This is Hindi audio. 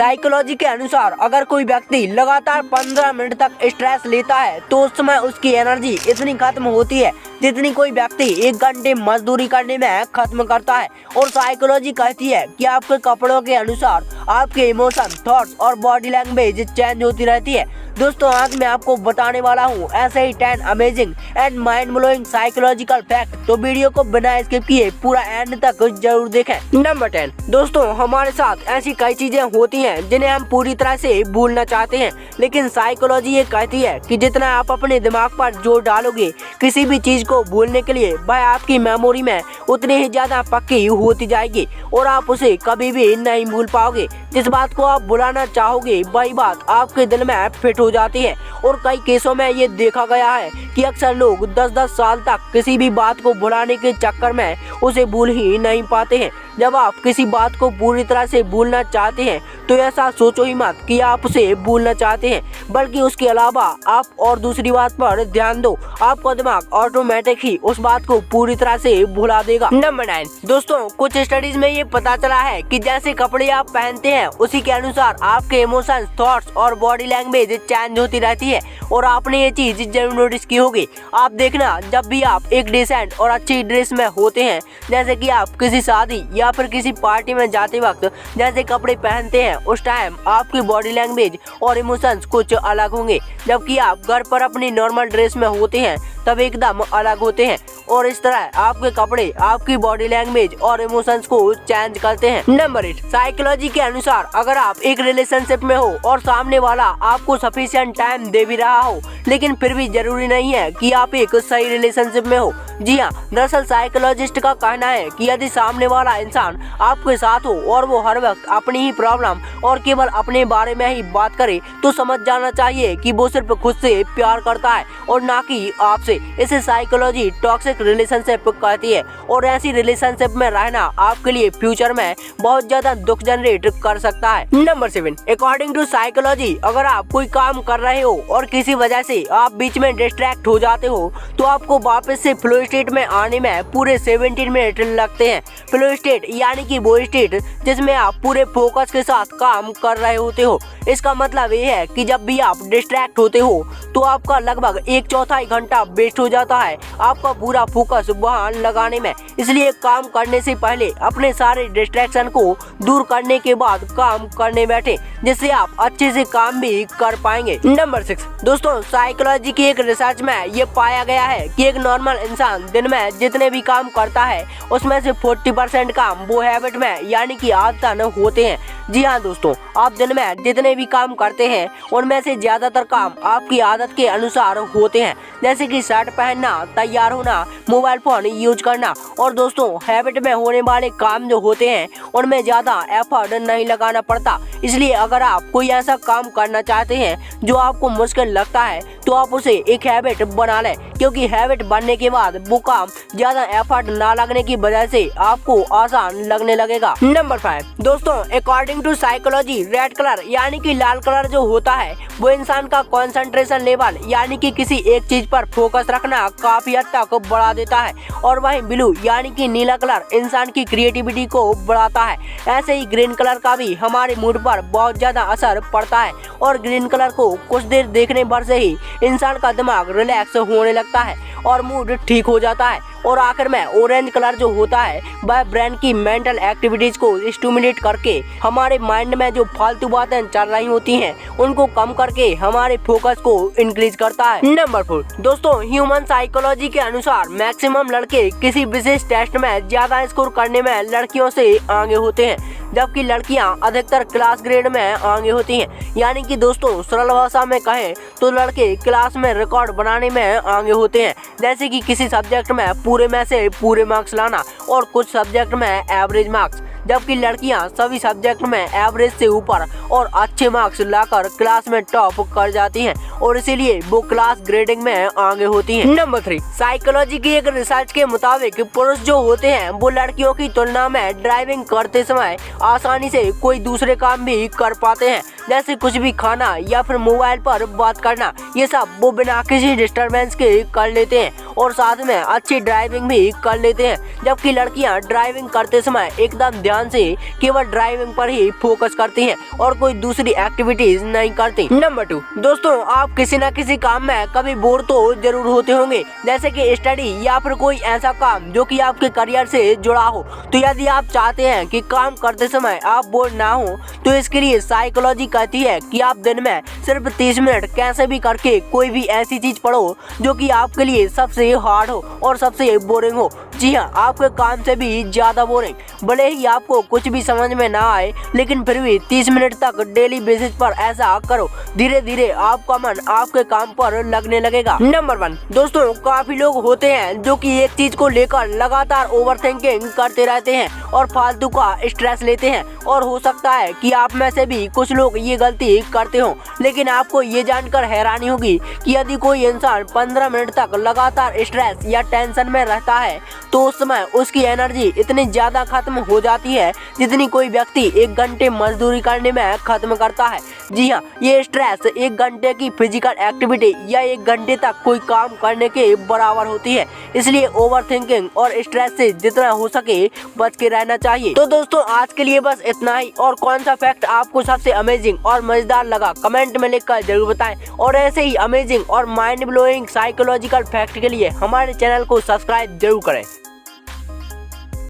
साइकोलॉजी के अनुसार अगर कोई व्यक्ति लगातार 15 मिनट तक स्ट्रेस लेता है तो उस समय उसकी एनर्जी इतनी खत्म होती है जितनी कोई व्यक्ति 1 घंटे मजदूरी करने में खत्म करता है। और साइकोलॉजी कहती है कि आपके कपड़ों के अनुसार आपके इमोशन, थॉट्स और बॉडी लैंग्वेज चेंज होती रहती है। दोस्तों, आज मैं आपको बताने वाला हूँ ऐसे ही 10 amazing and mind blowing psychological fact, तो वीडियो को बिना स्किप किए पूरा एंड तक जरूर देखें। नंबर 10, दोस्तों, हमारे साथ ऐसी कई चीजें होती हैं जिन्हें हम पूरी तरह से भूलना चाहते हैं, लेकिन साइकोलॉजी ये कहती है कि जितना आप अपने दिमाग पर जोर डालोगे किसी भी चीज को भूलने के लिए, वह आपकी मेमोरी में उतनी ही ज्यादा पक्की होती जाएगी और आप उसे कभी भी नहीं भूल पाओगे। जिस बात को आप भुलाना चाहोगे वही बात आपके दिल में फिट हो जाती है। और कई केसों में ये देखा गया है कि अक्सर लोग 10-10 साल तक किसी भी बात को भुलाने के चक्कर में उसे भूल ही नहीं पाते हैं। जब आप किसी बात को पूरी तरह से भूलना चाहते हैं तो ऐसा सोचो ही मत कि आप उसे भूलना चाहते हैं, बल्कि उसके अलावा आप और दूसरी बात पर ध्यान दो। आपका दिमाग ऑटोमेटिक ही उस बात को पूरी तरह से भुला देगा। नंबर 9, दोस्तों, कुछ स्टडीज में ये पता चला है कि जैसे कपड़े आप पहनते हैं उसी के अनुसार आपके इमोशंस, थॉट्स और बॉडी लैंग्वेज चेंज होती रहती है। और आपने ये चीज जरूर नोटिस की होगी। आप देखना, जब भी आप एक डिसेंट और अच्छी ड्रेस में होते हैं, जैसे कि आप किसी शादी या फिर किसी पार्टी में जाते वक्त जैसे कपड़े पहनते हैं, उस टाइम आपकी बॉडी लैंग्वेज और इमोशंस कुछ अलग होंगे। जबकि आप घर पर अपनी नॉर्मल ड्रेस में होते हैं तब एकदम अलग होते हैं। और इस तरह आपके कपड़े आपकी बॉडी लैंग्वेज और इमोशंस को चेंज करते हैं। नंबर 8, साइकोलॉजी के अनुसार अगर आप एक रिलेशनशिप में हो और सामने वाला आपको सफिशिएंट टाइम दे भी रहा हो, लेकिन फिर भी जरूरी नहीं है कि आप एक सही रिलेशनशिप में हो। जी हाँ, दरअसल साइकोलॉजिस्ट का कहना है कि यदि सामने वाला इंसान आपके साथ हो और वो हर वक्त अपनी ही प्रॉब्लम और केवल अपने बारे में ही बात करे, तो समझ जाना चाहिए कि वो सिर्फ खुद से प्यार करता है और ना कि आपसे। इसे साइकोलॉजी टॉक्सिक रिलेशनशिप कहती है और ऐसी रिलेशनशिप में रहना आपके लिए फ्यूचर में बहुत ज्यादा दुख जनरेट कर सकता है। नंबर 7, अकॉर्डिंग टू साइकोलॉजी अगर आप कोई काम कर रहे हो और किसी वजह से आप बीच में डिस्ट्रैक्ट हो जाते हो तो आपको वापस से फ्लो स्टेट में आने में पूरे 17 मिनट लगते हैं। फ्लो स्टेट यानी कि वो स्टेट जिसमें आप पूरे फोकस के साथ काम कर रहे होते हो। इसका मतलब ये है कि जब भी आप डिस्ट्रैक्ट होते हो तो आपका लगभग 1/4 घंटा वेस्ट हो जाता है आपका पूरा फोकस वहाँ लगाने में। इसलिए काम करने से पहले अपने सारे डिस्ट्रैक्शन को दूर करने के बाद काम करने बैठे, जिससे आप अच्छे से काम भी कर पाएंगे। नंबर 6, दोस्तों, साइकोलॉजी की एक रिसर्च में ये पाया गया है कि एक नॉर्मल इंसान दिन में जितने भी काम करता है उसमें से 40% काम वो हैबिट में यानी कि आदतन होते हैं। जी हाँ दोस्तों, आप दिन में जितने भी काम करते हैं उनमें से ज्यादातर काम आपकी आदत के अनुसार होते हैं, जैसे कि शर्ट पहनना, तैयार होना, मोबाइल फोन यूज करना। और दोस्तों, हैबिट में होने वाले काम जो होते हैं उनमें ज्यादा एफर्ट नहीं लगाना पड़ता। इसलिए अगर आप कोई ऐसा काम करना चाहते हैं जो आपको मुश्किल लगता है तो आप उसे एक हैबिट बना लें, क्योंकि हैबिट बनने के बाद वो काम ज्यादा एफर्ट ना लगने की वजह से आपको आसान लगने लगेगा। नंबर 5, दोस्तों, according to psychology red colour यानी कि लाल कलर जो होता है वो इंसान का कंसंट्रेशन लेवल यानी कि किसी एक चीज पर फोकस रखना काफी हद तक बढ़ा देता है। और वहीं ब्लू यानी कि नीला कलर इंसान की क्रिएटिविटी को बढ़ाता है। ऐसे ही ग्रीन कलर का भी हमारे मूड पर बहुत ज्यादा असर पड़ता है और ग्रीन कलर को कुछ देर देखने भर से ही इंसान का दिमाग रिलैक्स होने लगता है और मूड ठीक हो जाता है। और आखिर में ऑरेंज कलर जो होता है वह ब्रेन की मेंटल एक्टिविटीज को स्टिमुलेट करके हमारे माइंड में जो फालतू बातें चल रही होती हैं उनको कम करके हमारे फोकस को इंक्रीज करता है। नंबर 4, दोस्तों, ह्यूमन साइकोलॉजी के अनुसार मैक्सिमम लड़के किसी विशेष टेस्ट में ज्यादा स्कोर करने में लड़कियों से आगे होते हैं, जबकि लड़कियां अधिकतर क्लास ग्रेड में आगे होती हैं। यानी कि दोस्तों, सरल भाषा में कहें तो लड़के क्लास में रिकॉर्ड बनाने में आगे होते हैं, जैसे कि किसी सब्जेक्ट में पूरे में से पूरे मार्क्स लाना और कुछ सब्जेक्ट में एवरेज मार्क्स, जबकि लड़कियां सभी सब्जेक्ट में एवरेज से ऊपर और अच्छे मार्क्स लाकर क्लास में टॉप कर जाती हैं और इसीलिए वो क्लास ग्रेडिंग में आगे होती हैं। नंबर 3, साइकोलॉजी की एक रिसर्च के मुताबिक पुरुष जो होते हैं वो लड़कियों की तुलना में ड्राइविंग करते समय आसानी से कोई दूसरे काम भी कर पाते हैं, जैसे कुछ भी खाना या फिर मोबाइल पर बात करना, ये सब वो बिना किसी डिस्टरबेंस के कर लेते हैं और साथ में अच्छी ड्राइविंग भी कर लेते हैं। जबकि लड़कियां ड्राइविंग करते समय एकदम ध्यान से केवल ड्राइविंग पर ही फोकस करती हैं और कोई दूसरी एक्टिविटीज नहीं करती। नंबर 2 दोस्तों, आप किसी न किसी काम में कभी बोर तो जरूर होते होंगे, जैसे कि स्टडी या फिर कोई ऐसा काम जो कि आपके करियर से जुड़ा हो। तो यदि आप चाहते हैं कि काम करते समय आप बोर ना हो, तो इसके लिए साइकोलॉजी कहती है कि आप दिन में सिर्फ 30 मिनट कैसे भी करके कोई भी ऐसी चीज पढ़ो जो कि आपके लिए सबसे हार्ड हो और सबसे बोरिंग हो। जी हाँ, आपके काम से भी ज्यादा बोरिंग। भले ही आपको कुछ भी समझ में ना आए, लेकिन फिर भी 30 मिनट तक डेली बेसिस पर ऐसा करो। धीरे धीरे आपका मन आपके काम पर लगने लगेगा। नंबर 1 दोस्तों, काफी लोग होते हैं जो कि एक चीज को लेकर लगातार ओवरथिंकिंग करते रहते हैं और फालतू का स्ट्रेस लेते हैं। और हो सकता है कि आप में से भी कुछ लोग ये गलती करते हो, लेकिन आपको ये जानकर हैरानी होगी कि यदि कोई इंसान 15 मिनट तक लगातार स्ट्रेस या टेंशन में रहता है, तो उस समय उसकी एनर्जी इतनी ज्यादा खत्म हो जाती है जितनी कोई व्यक्ति 1 घंटे मजदूरी करने में खत्म करता है। जी हाँ, ये स्ट्रेस 1 घंटे की फिजिकल एक्टिविटी या 1 घंटे तक कोई काम करने के बराबर होती है। इसलिए ओवरथिंकिंग और स्ट्रेस से जितना हो सके बच के रहना चाहिए। तो दोस्तों, आज के लिए बस इतना ही। और कौन सा फैक्ट आपको सबसे अमेजिंग और मजेदार लगा, कमेंट में लिखकर जरूर बताएं। और ऐसे ही अमेजिंग और माइंड ब्लोइंग साइकोलॉजिकल फैक्ट के लिए हमारे चैनल को सब्सक्राइब जरूर करें।